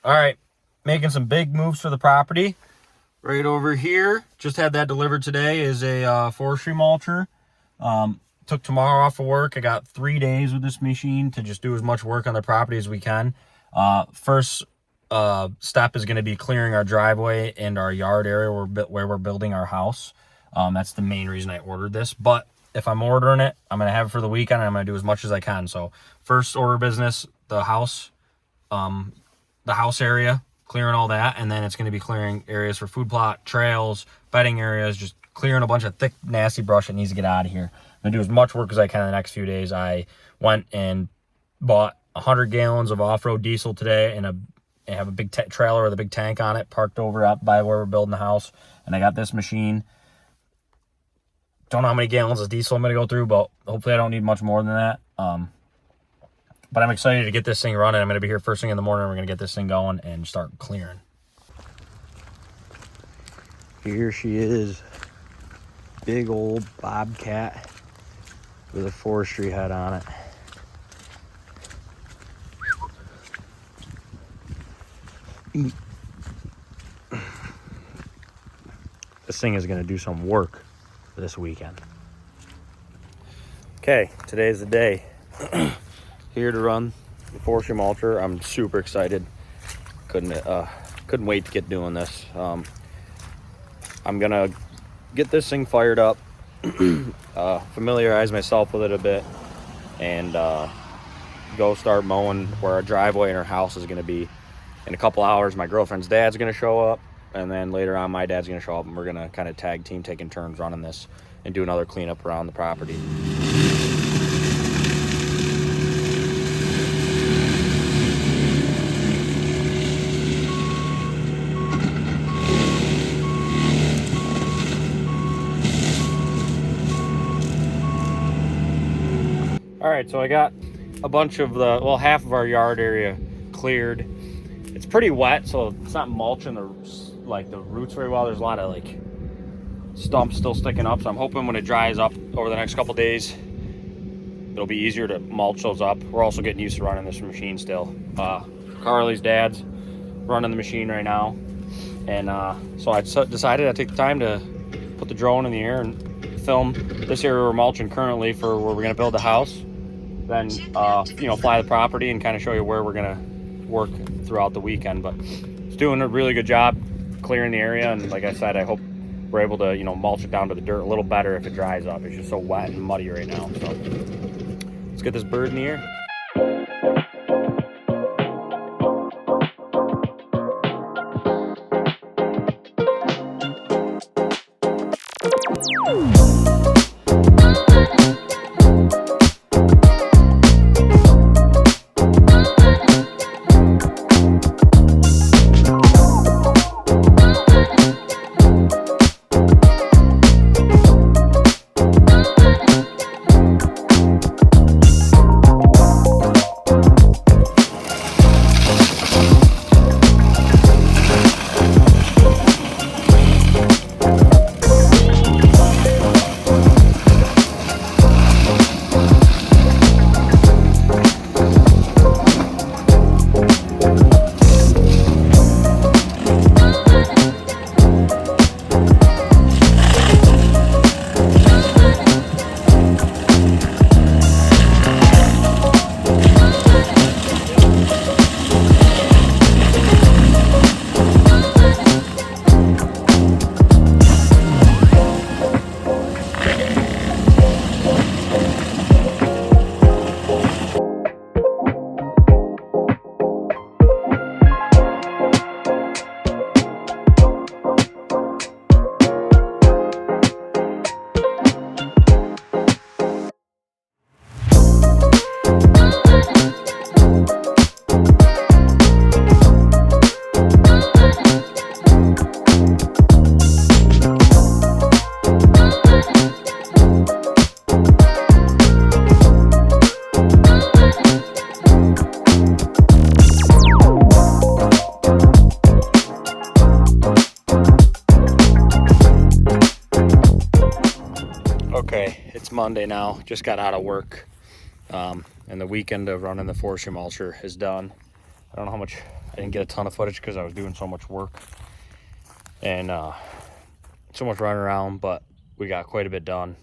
All right, making some big moves for the property. Right over here, just had that delivered today, is a forestry mulcher. Took tomorrow off of work. I got 3 days with this machine to just do as much work on the property as we can. First step is going to be clearing our driveway and our yard area where we're building our house. That's the main reason I ordered this. But if I'm ordering it, I'm going to have it for the weekend, and I'm going to do as much as I can. So first order of business, the house area, clearing all that, and then it's going to be clearing areas for food plot, trails, bedding areas, just clearing a bunch of thick, nasty brush that needs to get out of here. I'm going to do as much work as I can in the next few days. I went and bought 100 gallons of off-road diesel today, and I have a big trailer with a big tank on it parked over up by where we're building the house, and I got this machine. Don't know how many gallons of diesel I'm going to go through, but hopefully I don't need much more than that. But I'm excited to get this thing running. I'm going to be here first thing in the morning. We're going to get this thing going and start clearing. Here she is. Big old Bobcat with a forestry head on it. This thing is going to do some work this weekend. Okay, today's the day. Here to run the forestry mulcher. I'm super excited. Couldn't wait to get doing this. I'm gonna get this thing fired up, familiarize myself with it a bit, and go start mowing where our driveway and our house is gonna be. In a couple hours, my girlfriend's dad's gonna show up, and then later on my dad's gonna show up, and we're gonna kind of tag team, taking turns running this and do another cleanup around the property. All right, so I got a bunch of half of our yard area cleared. It's pretty wet, so it's not mulching the roots very well. There's a lot of stumps still sticking up, so I'm hoping when it dries up over the next couple days, it'll be easier to mulch those up. We're also getting used to running this machine still. Carly's dad's running the machine right now, and so I decided I'd take the time to put the drone in the air and film this area we're mulching currently for where we're gonna build the house. Then fly the property and kind of show you where we're gonna work throughout the weekend. But it's doing a really good job clearing the area, and like I said, I hope we're able to mulch it down to the dirt a little better if it dries up. It's just so wet and muddy right now. So let's get this bird in the air. Monday now, just got out of work, and the weekend of running the forestry mulcher is done. I don't know I didn't get a ton of footage because I was doing so much work and so much running around, but we got quite a bit done.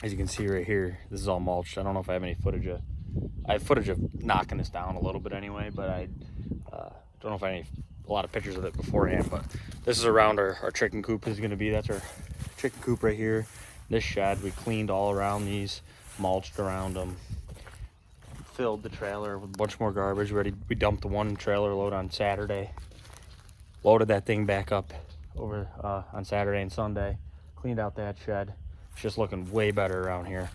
As you can see right here, this is all mulched. I don't know if I have any footage of, I have footage of knocking this down a little bit anyway, but I don't know if I have a lot of pictures of it beforehand. But this is around our chicken coop is going to be. That's our chicken coop right here. This shed, we cleaned all around these, mulched around them, filled the trailer with a bunch more garbage. We dumped the one trailer load on Saturday, loaded that thing back up over on Saturday and Sunday, cleaned out that shed. It's just looking way better around here.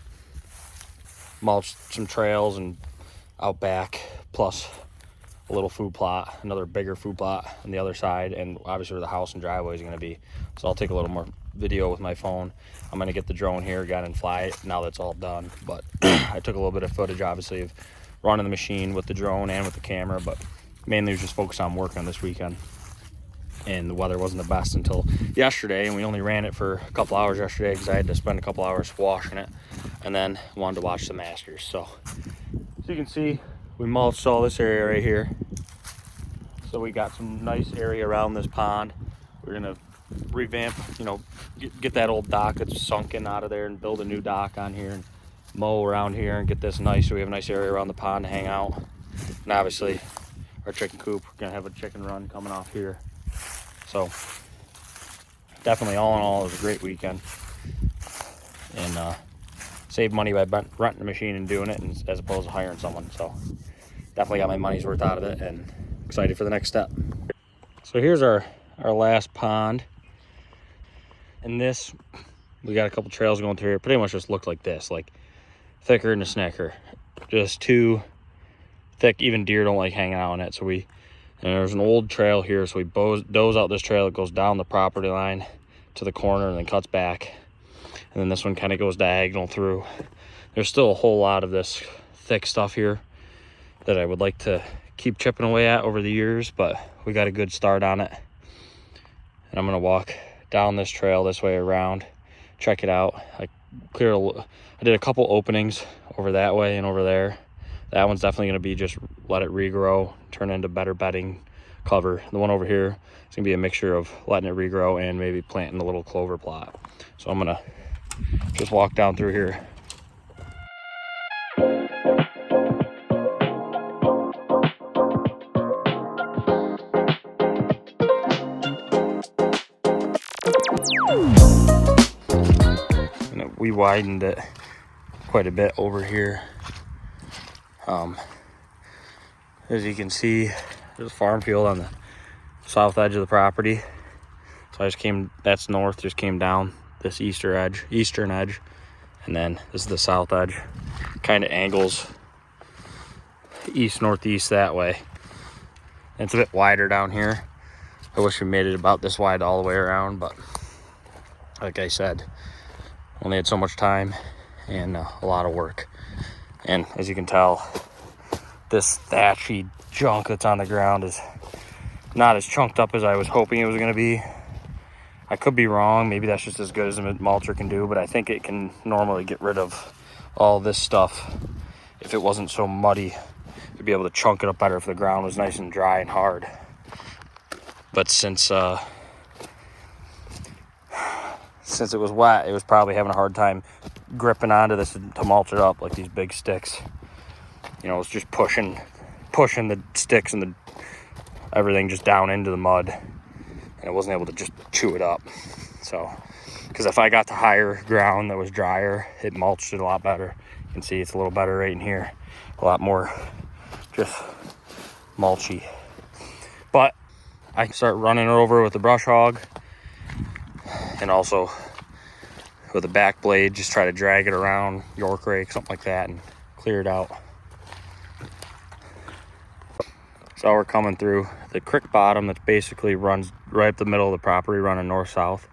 Mulched some trails and out back, plus a little food plot, another bigger food plot on the other side, and obviously where the house and driveway is going to be. So I'll take a little more video with my phone. I'm going to get the drone here again and fly it now that's all done. But I took a little bit of footage, obviously, of running the machine with the drone and with the camera, but mainly was just focused on working this weekend. And the weather wasn't the best until yesterday, and we only ran it for a couple hours yesterday because I had to spend a couple hours washing it, and then wanted to watch the Masters. So you can see we mulched all this area right here. So we got some nice area around this pond. We're gonna revamp, you know, get that old dock that's sunken out of there and build a new dock on here and mow around here and get this nice so we have a nice area around the pond to hang out. And obviously our chicken coop, we're gonna have a chicken run coming off here. So definitely all in all, it was a great weekend, and saved money by renting the machine and doing it, and as opposed to hiring someone. So definitely got my money's worth out of it, and excited for the next step. So here's our last pond, and this, we got a couple trails going through here. Pretty much just looked like this, like thicker than a snicker, just too thick. Even deer don't like hanging out in it. So and there's an old trail here, so we doze out this trail. It goes down the property line to the corner and then cuts back. And then this one kind of goes diagonal through. There's still a whole lot of this thick stuff here that I would like to keep chipping away at over the years, but we got a good start on it. And I'm gonna walk down this trail this way around, check it out. I did a couple openings over that way and over there. That one's definitely going to be just let it regrow, turn into better bedding cover. The one over here is going to be a mixture of letting it regrow and maybe planting a little clover plot. So I'm going to just walk down through here. And we widened it quite a bit over here. As you can see, there's a farm field on the south edge of the property. So I just came, that's north, just came down this eastern edge, and then this is the south edge. Kind of angles east northeast that way. And it's a bit wider down here. I wish we made it about this wide all the way around, but like I said, only had so much time and a lot of work. And as you can tell, this thatchy junk that's on the ground is not as chunked up as I was hoping it was going to be. I could be wrong. Maybe that's just as good as a mulcher can do, but I think it can normally get rid of all this stuff. If it wasn't so muddy, it'd be able to chunk it up better if the ground was nice and dry and hard. But since it was wet, it was probably having a hard time gripping onto this to mulch it up, like these big sticks. You know, it's just pushing the sticks and everything just down into the mud, and it wasn't able to just chew it up. So, because if I got to higher ground that was drier, it mulched it a lot better. You can see it's a little better right in here, a lot more just mulchy. But I can start running it over with the brush hog, and also with a back blade, just try to drag it around, York rake, something like that, and clear it out. So we're coming through the creek bottom that basically runs right up the middle of the property, running north-south,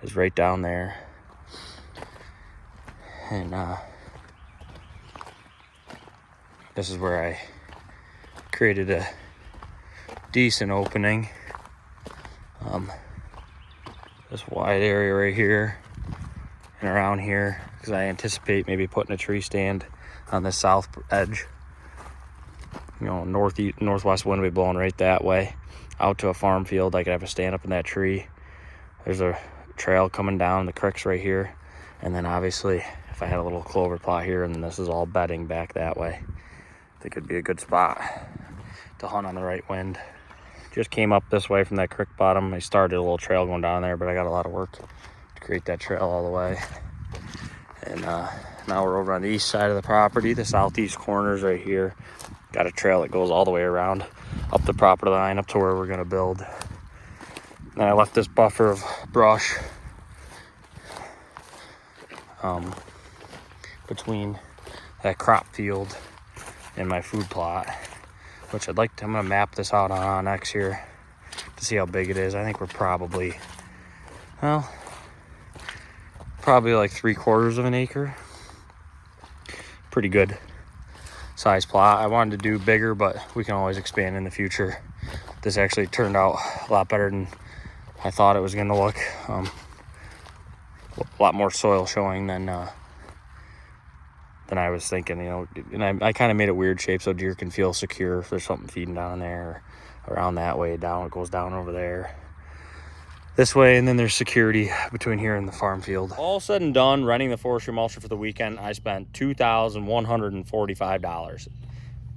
is right down there. And this is where I created a decent opening. This wide area right here and around here, because I anticipate maybe putting a tree stand on the south edge. you know, northwest wind would be blowing right that way out to a farm field. I could have a stand up in that tree. There's a trail coming down, the creek's right here. And then obviously if I had a little clover plot here, and then this is all bedding back that way, I think it'd be a good spot to hunt on the right wind. Just came up this way from that creek bottom. I started a little trail going down there, but I got a lot of work to create that trail all the way. And now we're over on the east side of the property. The southeast corner is right here. Got a trail that goes all the way around up the property line up to where we're gonna build. And I left this buffer of brush between that crop field and my food plot, which I'm gonna map this out on X here to see how big it is. I think we're probably like 3/4 of an acre. Pretty good size plot. I wanted to do bigger, but we can always expand in the future. This actually turned out a lot better than I thought it was going to look. A lot more soil showing than I was thinking, you know. And I kind of made it weird shape so deer can feel secure if there's something feeding down there, or around that way down. It goes down over there this way, and then there's security between here and the farm field. All said and done, renting the forestry mulcher for the weekend, I spent $2,145.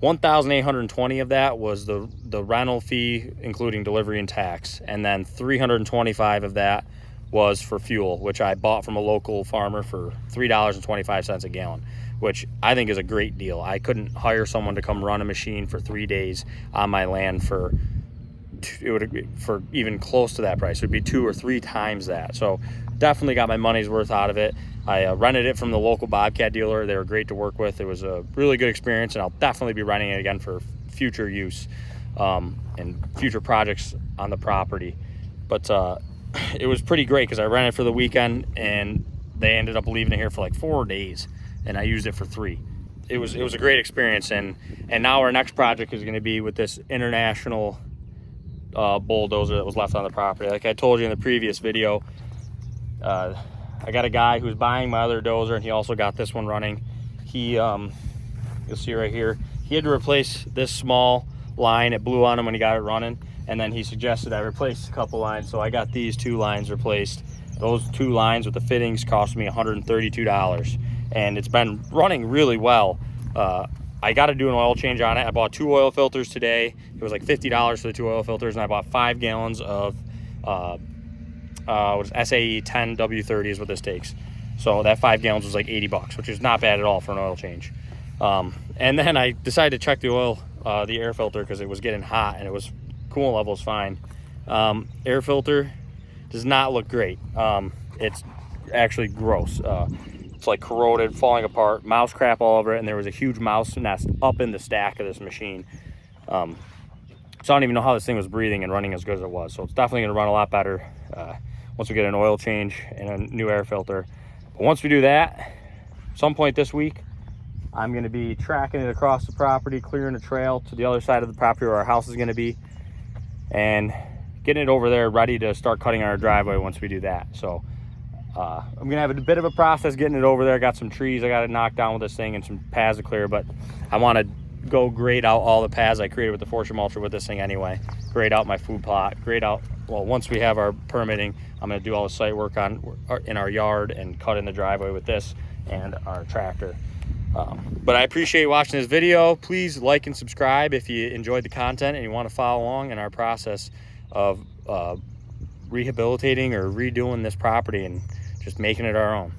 $1,820 of that was the rental fee, including delivery and tax, and then $325 of that was for fuel, which I bought from a local farmer for $3.25 a gallon, which I think is a great deal. I couldn't hire someone to come run a machine for 3 days on my land for even close to that price. It would be 2 or 3 times that. So definitely got my money's worth out of it. I rented it from the local Bobcat dealer. They were great to work with. It was a really good experience, and I'll definitely be renting it again for future use and future projects on the property. But it was pretty great because I rented it for the weekend, and they ended up leaving it here for like 4 days, and I used it for 3. It was a great experience, and now our next project is going to be with this international bulldozer that was left on the property. Like I told you in the previous video, I got a guy who's buying my other dozer, and he also got this one running. He you'll see right here, he had to replace this small line. It blew on him when he got it running, and then he suggested I replace a couple lines, so I got these 2 lines replaced. Those 2 lines with the fittings cost me $132, and it's been running really well. I got to do an oil change on it. I bought 2 oil filters today. It was like $50 for the 2 oil filters, and I bought 5 gallons of SAE 10 W30 is what this takes. So that 5 gallons was like $80, which is not bad at all for an oil change. And then I decided to check the oil, the air filter, because it was getting hot and it was coolant level was fine. Air filter does not look great. It's actually gross. It's like corroded, falling apart, mouse crap all over it, and there was a huge mouse nest up in the stack of this machine. So I don't even know how this thing was breathing and running as good as it was. So it's definitely going to run a lot better once we get an oil change and a new air filter. But once we do that, some point this week, I'm going to be tracking it across the property, clearing a trail to the other side of the property where our house is going to be, and getting it over there ready to start cutting our driveway once we do that. So I'm gonna have a bit of a process getting it over there. I got some trees I got to knock down with this thing and some paths to clear, but I want to go grade out all the paths I created with the forestry mulcher with this thing anyway. Grade out my food plot, grade out, well, once we have our permitting, I'm gonna do all the site work in our yard and cut in the driveway with this and our tractor. But I appreciate you watching this video. Please like and subscribe if you enjoyed the content and you want to follow along in our process of rehabilitating or redoing this property and just making it our own.